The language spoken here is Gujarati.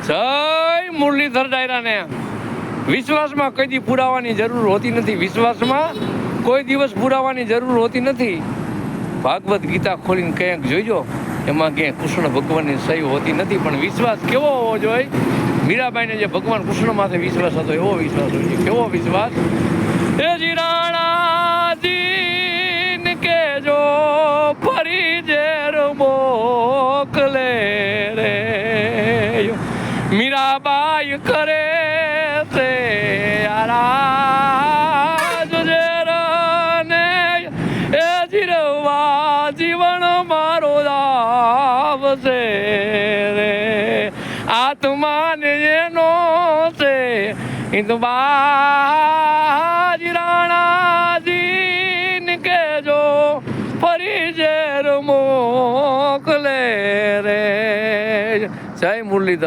જય મુરલીધર ડાયરાને. વિશ્વાસમાં કઈ દી પુરાવાની જરૂર હોતી નથી. વિશ્વાસમાં કોઈ દિવસ પુરાવાની જરૂર હોતી નથી. ભાગવત ગીતા ખોલીને ક્યાંક જોઈજો, એમાં ક્યાંય કૃષ્ણ ભગવાનની સહી હોતી નથી. પણ વિશ્વાસ કેવો હોવો જોઈએ? મીરાબાઈને જે ભગવાન કૃષ્ણ માથે વિશ્વાસ હતો એવો વિશ્વાસ હોય છે. કેવો વિશ્વાસ? એ જીરાણાજી ને કેજો ફરી ઝેર મોકલે રે. મીરાબાઈ કરે છે આરાજ ઝેર ને એ જીરવા જીવન મારો આવશે રે. આત્માને એનો છે બાજી રાણાજી ને કેજો ફરી ઝેર મોકલે રે. જય મુરલીધર.